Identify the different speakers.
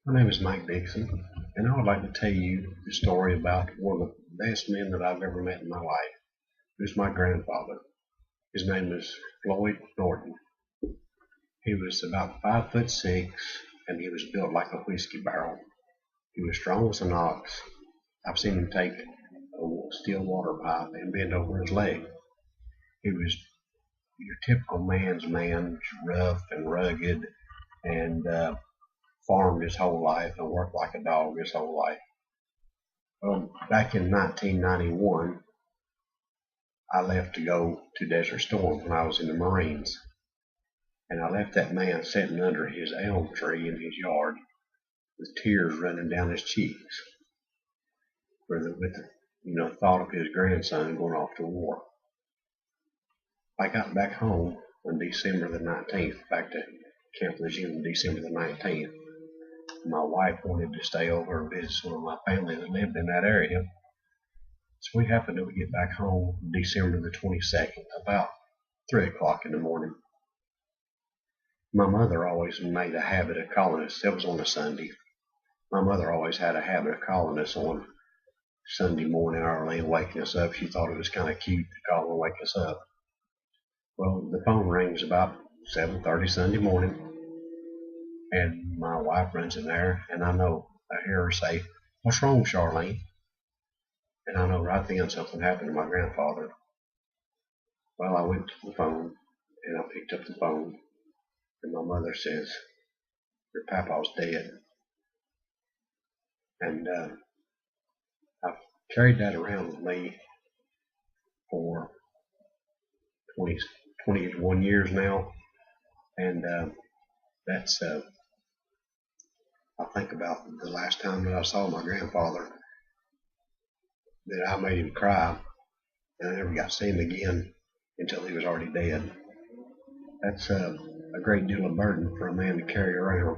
Speaker 1: My name is Mike Dixon, and I would like to tell you the story about one of the best men that I've ever met in my life. He was my grandfather. His name was Floyd Norton. He was about 5'6", and he was built like a whiskey barrel. He was strong as an ox. I've seen him take a steel water pipe and bend over his leg. He was your typical man's man, rough and rugged, and farmed his whole life and worked like a dog his whole life. Well, back in 1991, I left to go to Desert Storm when I was in the Marines. And I left that man sitting under his elm tree in his yard with tears running down his cheeks with the thought of his grandson going off to war. I got back home on December the 19th, back to Camp Lejeune, December the 19th. My wife wanted to stay over and visit some of my family that lived in that area. So we happened to get back home December the 22nd, about 3 o'clock in the morning. My mother always made a habit of calling us. It was on a Sunday. My mother always had a habit of calling us on Sunday morning early and waking us up. She thought it was kind of cute to call and wake us up. Well, the phone rings about 7:30 Sunday morning, and my wife runs in there, and I hear her say, "What's wrong, Charlene?" And I know right then something happened to my grandfather. Well, I went to the phone, and I picked up the phone, and my mother says, "Your papa's dead." And I've carried that around with me for 21 years now, and that's I think about the last time that I saw my grandfather, that I made him cry, and I never got to see him again until he was already dead. That's a great deal of burden for a man to carry around.